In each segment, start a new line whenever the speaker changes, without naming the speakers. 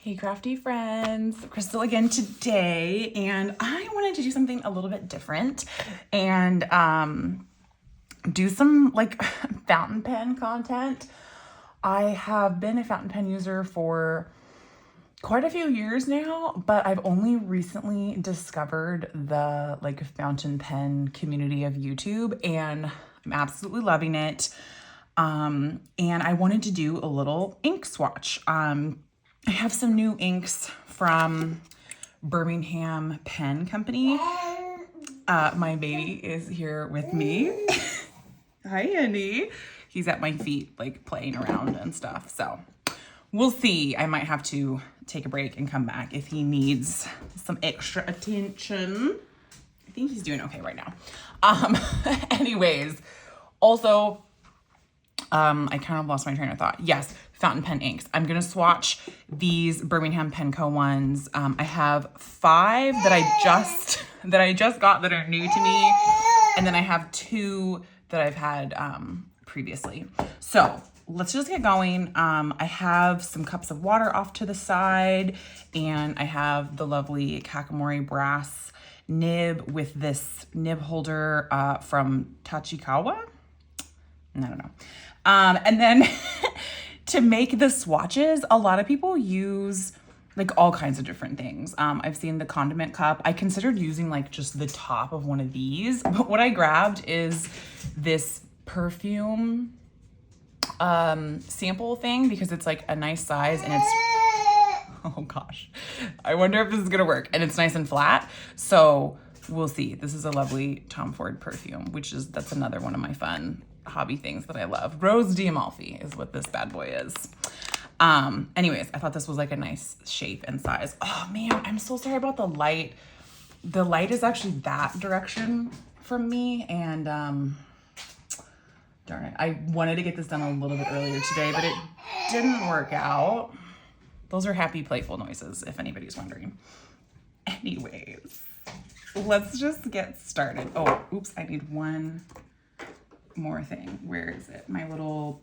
Hey crafty friends, Crystal again today, and I wanted to do something a little bit different and do some like fountain pen content. I have been a fountain pen user for quite a few years now, but I've only recently discovered the like fountain pen community of YouTube, and I'm absolutely loving it. And I wanted to do a little ink swatch. I have some new inks from Birmingham Pen Company. My baby is here with me. Hi, Andy. He's at my feet, like playing around and stuff. So we'll see. I might have to take a break and come back if he needs some extra attention. I think he's doing okay right now. Anyways, also, I kind of lost my train of thought. Yes, fountain pen inks. I'm going to swatch these Birmingham Pen Co. ones. I have 5 that I just got that are new to me. And then I have 2 that I've had previously. So let's just get going. I have some cups of water off to the side, and I have the lovely Kakamori brass nib with this nib holder from Tachikawa. I don't know. And then to make the swatches, a lot of people use like all kinds of different things. I've seen the condiment cup. I considered using like just the top of one of these, but what I grabbed is this perfume sample thing because it's like a nice size and it's, oh gosh, I wonder if this is gonna work, and it's nice and flat. So we'll see. This is a lovely Tom Ford perfume, that's another one of my fun hobby things that I love. Rose D'Amalfi is what this bad boy is. Anyways, I thought this was like a nice shape and size. Oh man, I'm so sorry about the light. The light is actually that direction from me, and darn it. I wanted to get this done a little bit earlier today, but it didn't work out. Those are happy, playful noises, if anybody's wondering. Anyways, let's just get started. Oh, oops, I need one more thing. Where is it? My little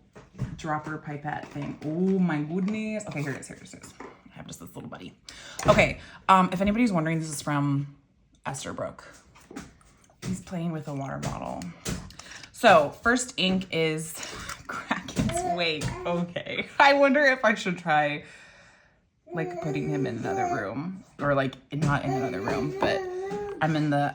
dropper pipette thing. Oh my goodness. Okay, here it is. I have just this little buddy. Okay, if anybody's wondering, this is from Esterbrook. He's playing with a water bottle. So first ink is Kraken's Wake. Okay, I wonder if I should try like putting him in another room, or like not in another room, but I'm in the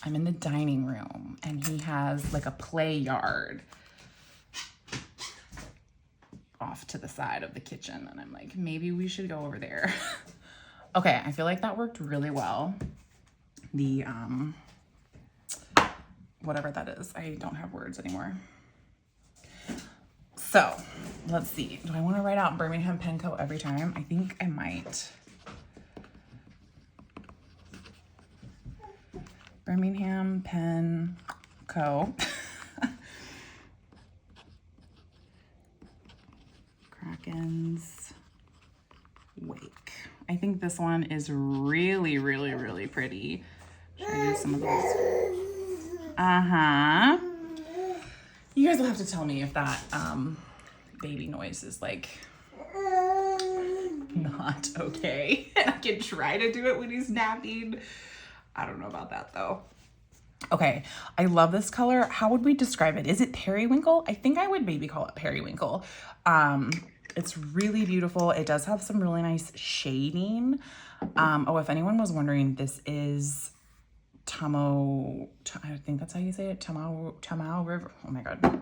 I'm in the dining room, and he has like a play yard off to the side of the kitchen, and I'm like, maybe we should go over there. Okay, I feel like that worked really well. The whatever that is, I don't have words anymore. So let's see, do I want to write out Birmingham Pen Co. every time? I think I might. Birmingham Pen Co. Kraken's Wake. I think this one is really, really, really pretty. Should I do some of those? Uh-huh. You guys will have to tell me if that baby noise is like not okay. And I can try to do it when he's napping. I don't know about that though. Okay, I love this color. How would we describe it? Is it periwinkle? I think I would maybe call it periwinkle. It's really beautiful. It does have some really nice shading. Oh, if anyone was wondering, this is I think that's how you say it. Tamao River. Oh my God.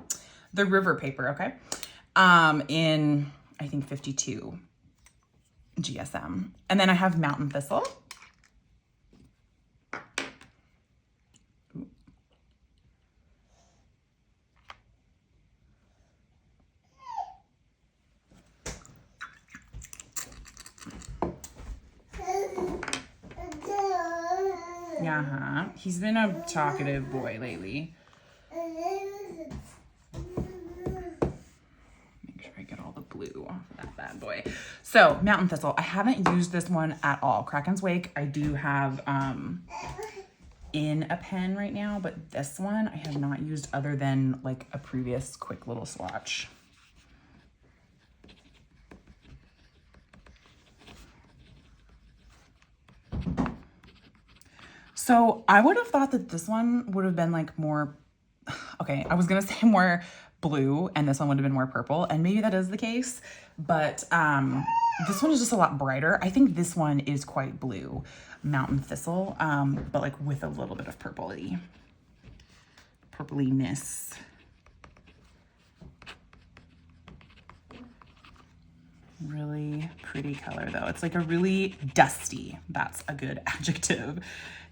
The river paper, okay? In, I think 52 GSM. And then I have Mountain Thistle. Uh-huh. He's been a talkative boy lately. Make sure I get all the blue off of that bad boy. So, Mountain Thistle. I haven't used this one at all. Kraken's Wake, I do have in a pen right now, but this one I have not used other than like a previous quick little swatch. So I would have thought that this one would have been like more, okay, I was gonna say more blue and this one would have been more purple, and maybe that is the case, but this one is just a lot brighter. I think this one is quite blue, Mountain Thistle, but like with a little bit of purplyness. Really pretty color though. It's like a really dusty, that's a good adjective.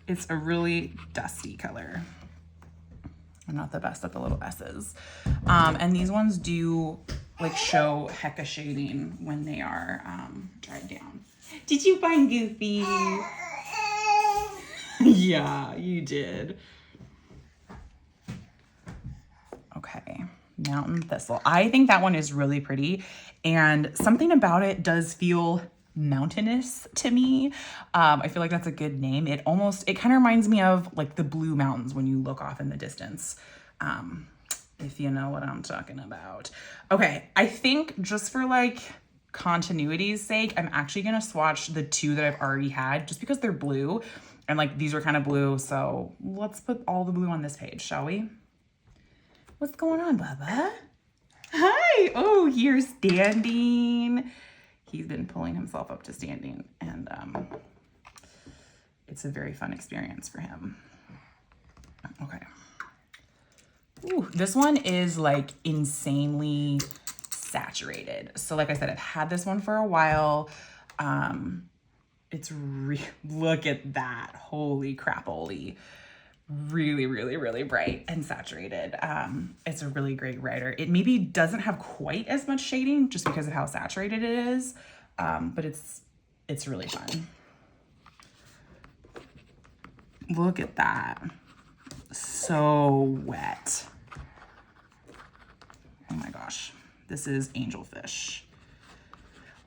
It's a really dusty color. I'm not the best at the little S's. And these ones do like show hecka shading when they are dried down. Did you find Goofy? Yeah, you did. Okay, Mountain Thistle. I think that one is really pretty, and something about it does feel mountainous to me. I feel like that's a good name. It kind of reminds me of like the Blue Mountains when you look off in the distance. If you know what I'm talking about. Okay, I think just for like continuity's sake, I'm actually gonna swatch the two that I've already had just because they're blue and like these are kind of blue. So let's put all the blue on this page, shall we? What's going on, Bubba? Hi. Oh, you're standing. He's been pulling himself up to standing, and it's a very fun experience for him. Okay. Ooh, this one is like insanely saturated. So like I said, I've had this one for a while. Look at that. Holy crapoly. Really, really, really bright and saturated. It's a really great writer. It maybe doesn't have quite as much shading just because of how saturated it is, but it's really fun. Look at that. So wet. Oh my gosh. This is Angelfish,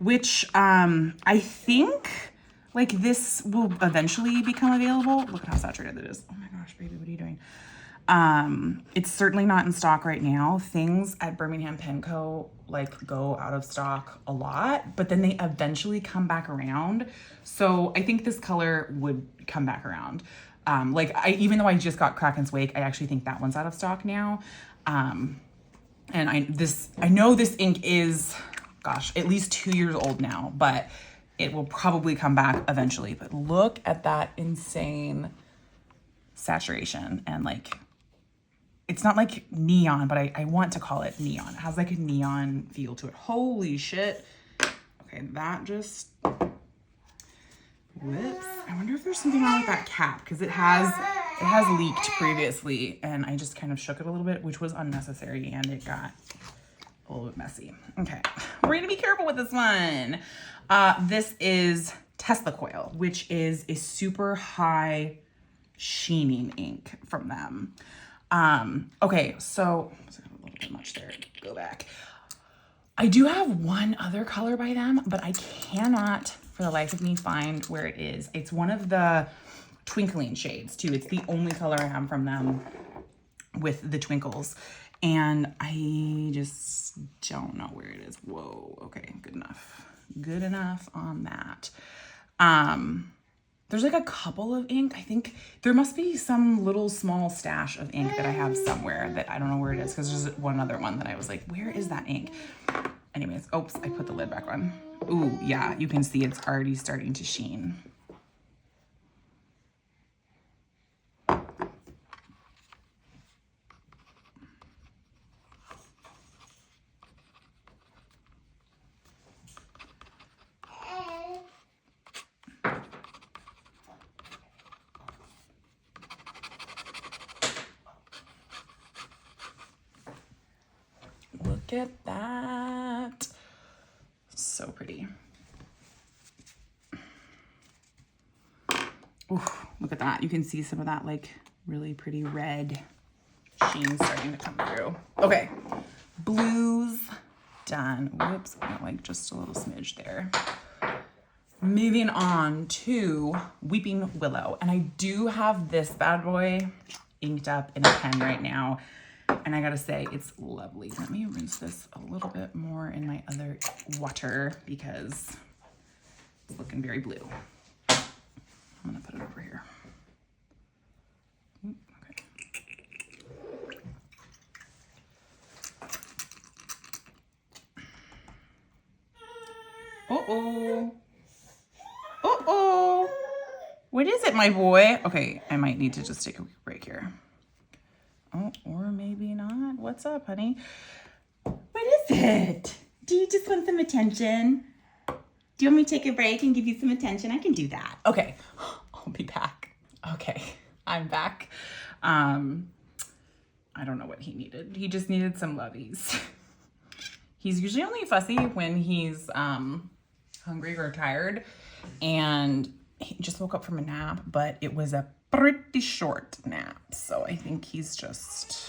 which I think like this will eventually become available. Look at how saturated it is. Oh my gosh, baby, what are you doing? It's certainly not in stock right now. Things at Birmingham Pen Co. like go out of stock a lot, but then they eventually come back around. So I think this color would come back around. Even though I just got Kraken's Wake, I actually think that one's out of stock now. And I know this ink is, gosh, at least 2 years old now, but it will probably come back eventually. But look at that insane saturation. And like, it's not like neon, but I want to call it neon. It has like a neon feel to it. Holy shit. Okay, that just, whoops. I wonder if there's something wrong with that cap, because it has leaked previously and I just kind of shook it a little bit, which was unnecessary, and it got a little bit messy. Okay, we're gonna be careful with this one. This is Tesla Coil, which is a super high sheening ink from them. Okay, so a little bit much there. Go back. I do have one other color by them, but I cannot for the life of me find where it is. It's one of the twinkling shades too. It's the only color I have from them with the twinkles, and I just don't know where it is. Whoa, okay, good enough. Good enough on that. There's like a couple of ink. I think there must be some little small stash of ink that I have somewhere that I don't know where it is, because there's one other one that I was like, where is that ink? Anyways, oops, I put the lid back on. Ooh, yeah, you can see it's already starting to sheen. Look at that. So pretty. Ooh, look at that. You can see some of that like really pretty red sheen starting to come through. Okay, blues done. Whoops, I got like just a little smidge there. Moving on to Weeping Willow. And I do have this bad boy inked up in a pen right now. And I gotta say, it's lovely. Let me rinse this a little bit more in my other water because it's looking very blue. I'm gonna put it over here. Uh-oh. Uh-oh. What is it, my boy? Okay, I might need to just take a quick break here. Oh, or maybe not. What's up, honey? What is it? Do you just want some attention? Do you want me to take a break and give you some attention? I can do that. Okay, I'll be back. Okay, I'm back. I don't know what he needed. He just needed some lovies. He's usually only fussy when he's hungry or tired, and he just woke up from a nap, but it was a pretty short nap, so I think he's just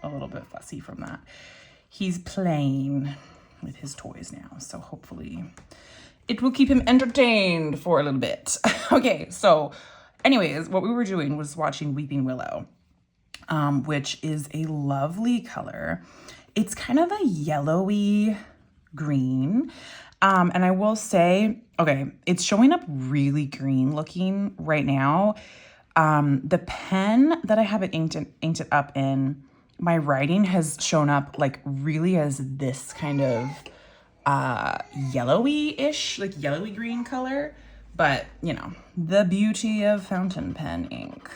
a little bit fussy from that. He's playing with his toys now, so hopefully it will keep him entertained for a little bit. Okay, so anyways, what we were doing was watching Weeping Willow, which is a lovely color. It's kind of a yellowy green. And I will say, okay, it's showing up really green looking right now. The pen that I have it inked it up in, my writing has shown up like really as this kind of yellowy-ish, like yellowy green color. But, you know, the beauty of fountain pen ink.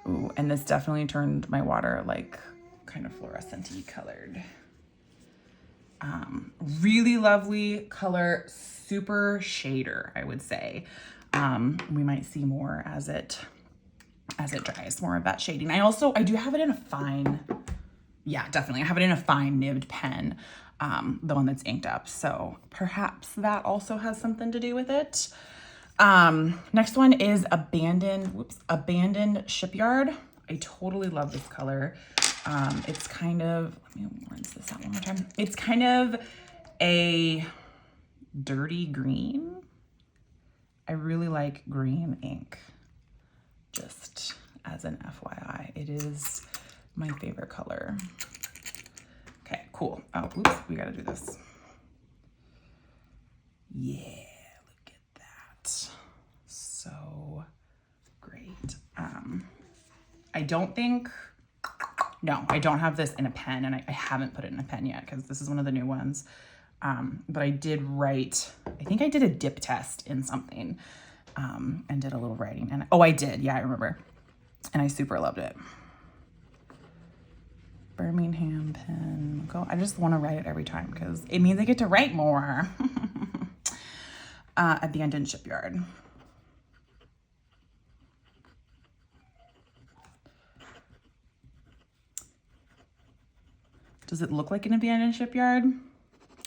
Ooh, and this definitely turned my water like kind of fluorescent-y colored. Really lovely color, super shader, I would say. We might see more as it dries, more of that shading. I do have it in a fine, yeah, definitely. I have it in a fine nibbed pen, the one that's inked up. So perhaps that also has something to do with it. Next one is Abandoned Shipyard. I totally love this color. It's kind of, let me rinse this out one more time. It's kind of a dirty green. I really like green ink, just as an FYI. It is my favorite color. Okay, cool. Oh, oops, we gotta do this. Yeah, look at that. So great. I don't have this in a pen, and I haven't put it in a pen yet because this is one of the new ones. But I did write, I think I did a dip test in something, and did a little writing. And oh, I did. Yeah, I remember. And I super loved it. Birmingham pen. Go. I just want to write it every time because it means I get to write more. Abandoned Shipyard. Does it look like an abandoned shipyard?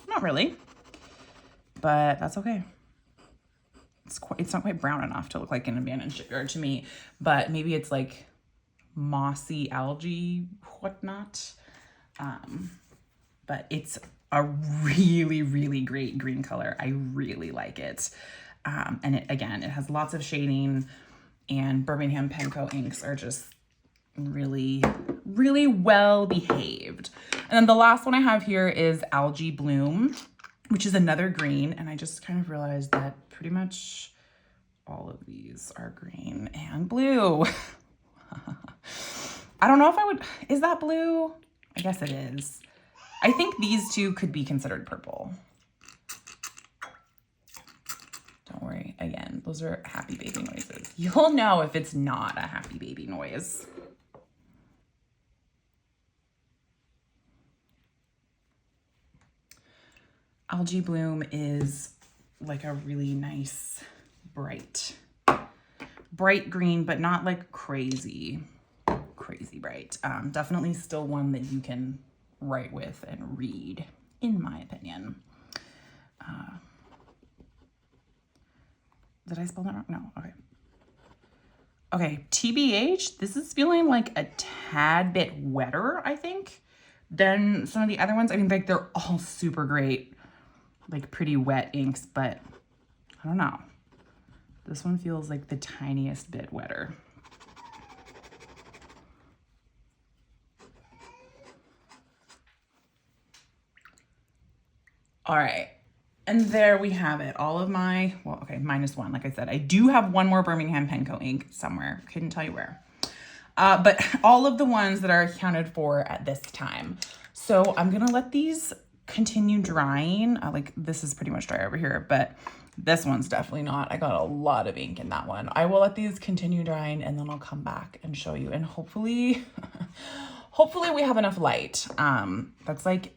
Not really, but that's okay. It's not quite brown enough to look like an abandoned shipyard to me, but maybe it's like mossy algae, whatnot. But it's a really, really great green color. I really like it. And it has lots of shading, and Birmingham Penco inks are just really, really well behaved. And then the last one I have here is Algae Bloom, which is another green. And I just kind of realized that pretty much all of these are green and blue. I don't know if I would, is that blue? I guess it is. I think these two could be considered purple. Don't worry, again, those are happy baby noises. You'll know if it's not a happy baby noise. Algae Bloom is like a really nice, bright green, but not like crazy bright. Definitely still one that you can write with and read, in my opinion. Did I spell that wrong? No, okay. Okay, TBH, this is feeling like a tad bit wetter, I think, than some of the other ones. I mean, like, they're all super great, like pretty wet inks, but I don't know. This one feels like the tiniest bit wetter. All right, and there we have it. All of my, well, okay, minus one, like I said. I do have one more Birmingham Penco ink somewhere. Couldn't tell you where. But all of the ones that are accounted for at this time. So I'm gonna let these continue drying. Like this is pretty much dry over here, but this one's definitely not. I got a lot of ink in that one. I will let these continue drying and then I'll come back and show you. And hopefully, hopefully we have enough light. That's like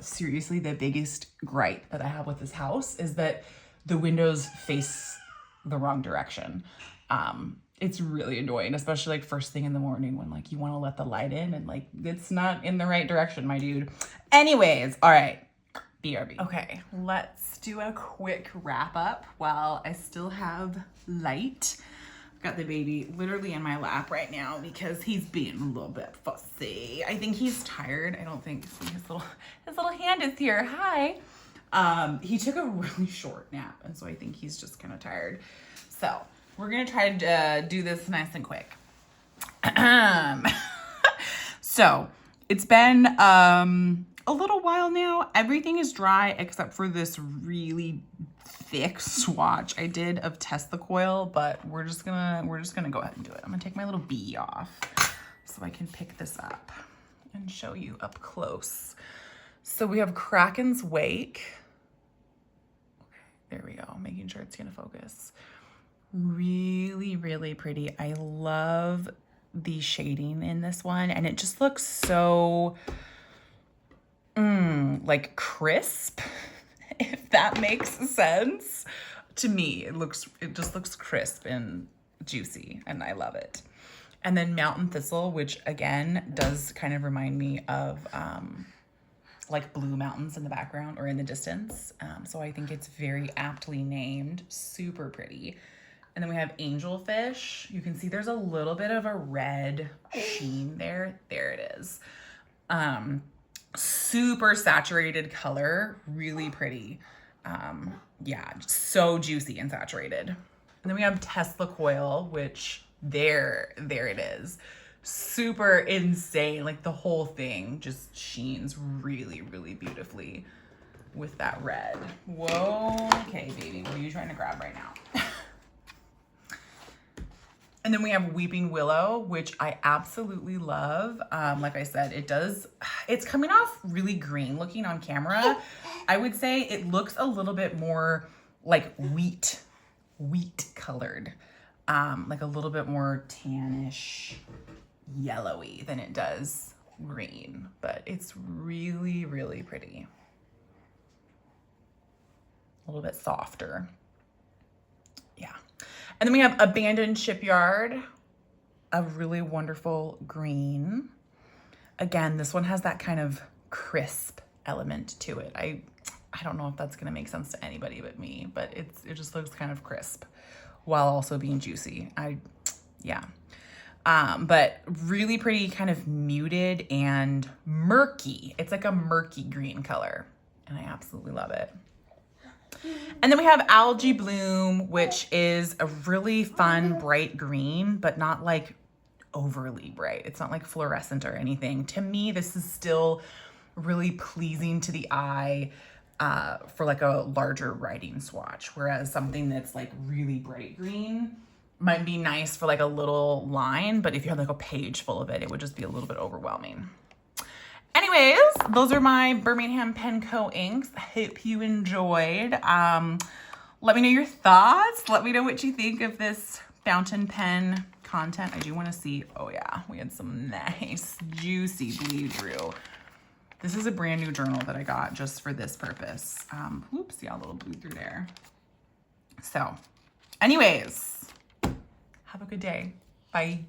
seriously the biggest gripe that I have with this house is that the windows face the wrong direction. It's really annoying, especially like first thing in the morning when like you want to let the light in and like it's not in the right direction, my dude. Anyways, all right, BRB. Okay, let's do a quick wrap up while I still have light. I've got the baby literally in my lap right now because he's being a little bit fussy. I think he's tired. I don't think, see his little hand is here. Hi. He took a really short nap and so I think he's just kind of tired. So we're gonna try to do this nice and quick. So it's been a little while now. Everything is dry except for this really thick swatch I did of Test the Coil, but we're just gonna go ahead and do it. I'm gonna take my little bee off so I can pick this up and show you up close. So we have Kraken's Wake. Okay, there we go, making sure it's gonna focus. Really, really pretty. I love the shading in this one and it just looks so like crisp, if that makes sense. To me, it just looks crisp and juicy and I love it. And then Mountain Thistle, which again does kind of remind me of like blue mountains in the background or in the distance. So I think it's very aptly named, super pretty. And then we have Angelfish. You can see there's a little bit of a red sheen there. There it is. Super saturated color, really pretty. Yeah, so juicy and saturated. And then we have Tesla Coil, which there it is. Super insane. Like the whole thing just sheens really, really beautifully with that red. Whoa. Okay, baby, what are you trying to grab right now? And then we have Weeping Willow, which I absolutely love. Like I said, it's coming off really green looking on camera. I would say it looks a little bit more like wheat colored, like a little bit more tannish, yellowy than it does green, but it's really, really pretty. A little bit softer. Yeah. And then we have Abandoned Shipyard, a really wonderful green. Again, this one has that kind of crisp element to it. I don't know if that's gonna make sense to anybody but me, but it just looks kind of crisp while also being juicy. Yeah. But really pretty, kind of muted and murky. It's like a murky green color and I absolutely love it. And then we have Algae Bloom, which is a really fun, bright green, but not like overly bright. It's not like fluorescent or anything. To me, this is still really pleasing to the eye for like a larger writing swatch, whereas something that's like really bright green might be nice for like a little line, but if you have like a page full of it, it would just be a little bit overwhelming. Anyways, those are my Birmingham Pen Co. inks. I hope you enjoyed. Let me know your thoughts. Let me know what you think of this fountain pen content. I do want to see, oh yeah, we had some nice juicy bleed through. This is a brand new journal that I got just for this purpose. Oops, see a little bleed through there. So anyways, have a good day. Bye.